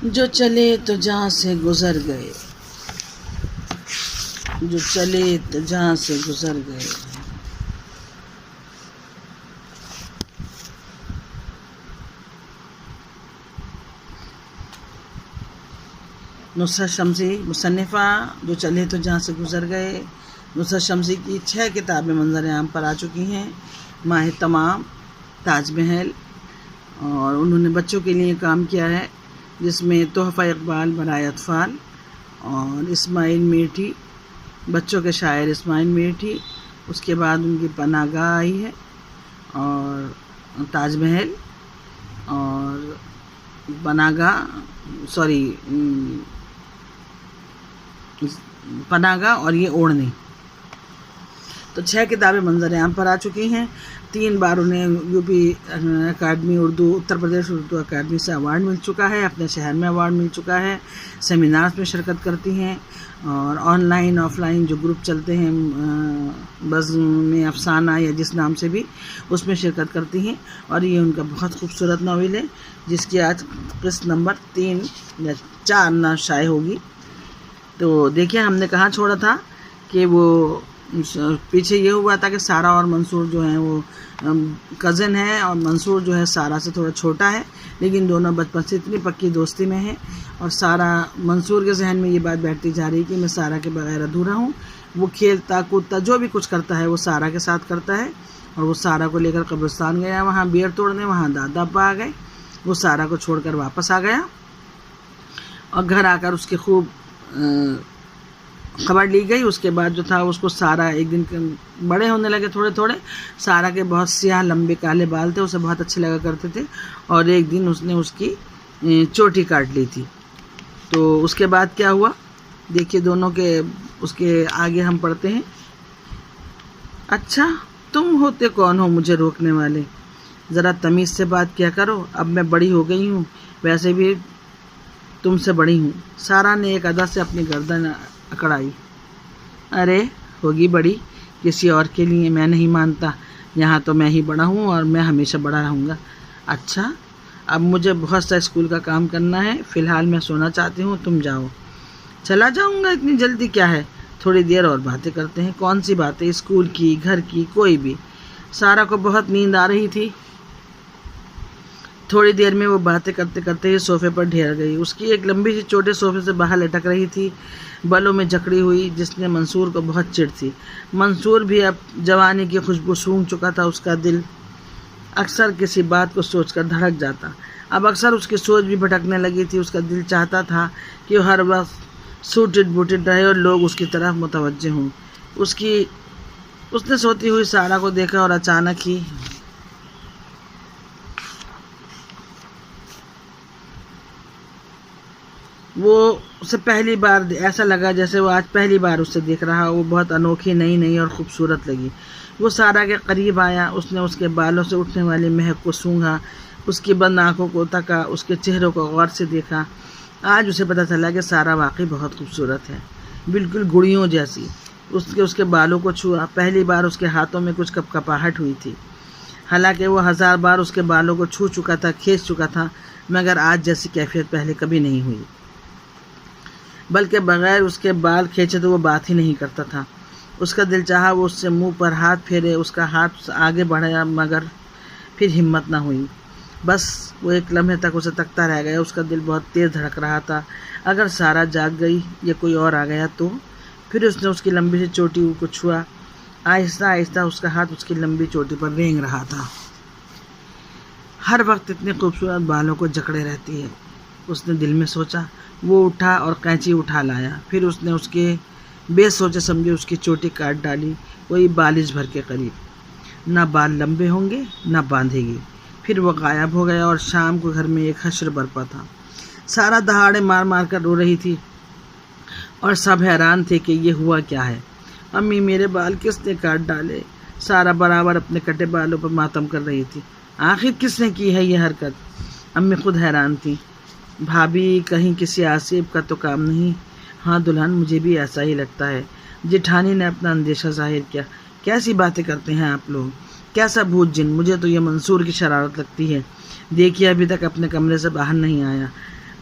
جو چلے تو جہاں سے گزر گئے، جو چلے تو جہاں سے گزر گئے، نصرت شمسی مصنفہ جو چلے تو جہاں سے گزر گئے۔ نصرت شمسی کی 6 کتابیں منظر عام پر آ چکی ہیں۔ ماہ تمام، تاج محل، اور انہوں نے بچوں کے لیے کام کیا ہے جس میں تحفہ اقبال برائے اطفال اور اسماعیل میٹھی، بچوں کے شاعر اسماعیل میٹھی، اس کے بعد ان کی پناہ گاہ آئی ہے، اور تاج محل اور پناہ گاہ اور یہ اوڑھنی، تو 6 کتابیں منظر عام پر آ چکی ہیں۔ 3 بار انہیں UP academy Urdu, Uttar Pradesh Urdu academy سے ایوارڈ مل چکا ہے، اپنے شہر میں ایوارڈ مل چکا ہے، سیمینارز میں شرکت کرتی ہیں، اور آن لائن آف لائن جو گروپ چلتے ہیں بزم افسانہ یا جس نام سے بھی، اس میں شرکت کرتی ہیں، اور یہ ان کا بہت خوبصورت ناول ہے جس کی آج قسط نمبر 3 یا 4 شائع ہوگی۔ تو دیکھیں ہم نے کہاں چھوڑا تھا کہ وہ پیچھے یہ ہوا تھا کہ سارہ اور منصور جو ہیں وہ کزن ہیں، اور منصور جو ہے سارہ سے تھوڑا چھوٹا ہے، لیکن دونوں بچپن سے اتنی پکی دوستی میں ہیں، اور سارہ منصور کے ذہن میں یہ بات بیٹھتی جا رہی کہ میں سارہ کے بغیر ادھورا ہوں۔ وہ کھیلتا کودتا جو بھی کچھ کرتا ہے وہ سارہ کے ساتھ کرتا ہے، اور وہ سارہ کو لے کر قبرستان گیا، وہاں بیڑ توڑنے، وہاں دادا ابا آ گئے، وہ سارہ کو چھوڑ کر واپس آ گیا، اور گھر آ کر اس کی خوب خبر لی گئی۔ اس کے بعد جو تھا اس کو سارہ ایک دن بڑے ہونے لگے تھوڑے تھوڑے، سارہ کے بہت سیاہ لمبے کالے بال تھے، اسے بہت اچھے لگا کرتے تھے، اور ایک دن اس نے اس کی چوٹی کاٹ لی تھی۔ تو اس کے بعد کیا ہوا دیکھیے دونوں کے، اس کے آگے ہم پڑھتے ہیں۔ اچھا تم ہوتے کون ہو مجھے روکنے والے، ذرا تمیز سے بات کیا کرو، اب میں بڑی ہو گئی ہوں، ویسے بھی تم سے بڑی ہوں۔ سارہ نے ایک ادا سے اپنی گردن اکڑائی۔ ارے ہوگی بڑی کسی اور کے لیے، میں نہیں مانتا، یہاں تو میں ہی بڑا ہوں اور میں ہمیشہ بڑا رہوں گا۔ اچھا اب مجھے بہت سا اسکول کا کام کرنا ہے، فی الحال میں سونا چاہتی ہوں، تم جاؤ۔ چلا جاؤں گا، اتنی جلدی کیا ہے، تھوڑی دیر اور باتیں کرتے ہیں۔ کون سی باتیں؟ اسکول کی، گھر کی، کوئی بھی۔ سارہ کو بہت نیند آ رہی تھی، تھوڑی دیر میں وہ باتیں کرتے کرتے ہی صوفے پر ڈھیر گئی۔ اس کی ایک لمبی سی چوٹی صوفے سے باہر لٹک رہی تھی، بالوں میں جکڑی ہوئی، جس نے منصور کو بہت چڑ تھی۔ منصور بھی اب جوانی کی خوشبو سونگھ چکا تھا، اس کا دل اکثر کسی بات کو سوچ کر دھڑک جاتا۔ اب اکثر اس کی سوچ بھی بھٹکنے لگی تھی، اس کا دل چاہتا تھا کہ وہ ہر وقت سوٹڈ بوٹڈ رہے اور لوگ اس کی طرف متوجہ ہوں۔ اس نے سوتی ہوئی سارہ کو دیکھا، اور اچانک ہی وہ اسے پہلی بار ایسا لگا جیسے وہ آج پہلی بار اسے دیکھ رہا۔ وہ بہت انوکھی، نئی اور خوبصورت لگی۔ وہ سارہ کے قریب آیا، اس نے اس کے بالوں سے اٹھنے والی مہک کو سونگھا، اس کی بند آنکھوں کو تکا، اس کے چہرے کو غور سے دیکھا۔ آج اسے پتہ چلا کہ سارہ واقعی بہت خوبصورت ہے، بالکل گڑیوں جیسی۔ اس کے بالوں کو چھوا، پہلی بار اس کے ہاتھوں میں کچھ کپکپاہٹ ہوئی تھی، حالانکہ وہ 1000 بار اس کے بالوں کو چھو چکا تھا، کھینچ چکا تھا، مگر آج جیسی کیفیت پہلے کبھی نہیں ہوئی۔ بلکہ بغیر اس کے بال کھینچے تو وہ بات ہی نہیں کرتا تھا۔ اس کا دل چاہا وہ اس سے منہ پر ہاتھ پھیرے، اس کا ہاتھ آگے بڑھایا، مگر پھر ہمت نہ ہوئی۔ بس وہ ایک لمحے تک اسے تکتا رہ گیا۔ اس کا دل بہت تیز دھڑک رہا تھا، اگر سارہ جاگ گئی یا کوئی اور آ گیا تو۔ پھر اس نے اس کی لمبی سی چوٹی کو چھوا، آہستہ آہستہ اس کا ہاتھ اس کی لمبی چوٹی پر رینگ رہا تھا۔ ہر وقت اتنے خوبصورت بالوں کو جکڑے رہتی ہے، اس نے دل میں سوچا۔ وہ اٹھا اور قینچی اٹھا لایا، پھر اس نے اس کے بے سوچے سمجھے اس کی چوٹی کاٹ ڈالی، کوئی بالش بھر کے قریب۔ نہ بال لمبے ہوں گے نہ باندھے گی۔ پھر وہ غائب ہو گیا، اور شام کو گھر میں ایک حشر برپا تھا۔ سارہ دہاڑے مار مار کر رو رہی تھی، اور سب حیران تھے کہ یہ ہوا کیا ہے۔ امی میرے بال کس نے کاٹ ڈالے؟ سارہ برابر اپنے کٹے بالوں پر ماتم کر رہی تھی۔ آخر کس نے کی ہے یہ حرکت؟ امی خود حیران تھی۔ بھابھی کہیں کسی آصف کا تو کام نہیں؟ ہاں دلہن، مجھے بھی ایسا ہی لگتا ہے۔ جیٹھانی نے اپنا اندیشہ ظاہر کیا۔ کیسی باتیں کرتے ہیں آپ لوگ، کیسا بھوت جن؟ مجھے تو یہ منصور کی شرارت لگتی ہے، دیکھیے ابھی تک اپنے کمرے سے باہر نہیں آیا۔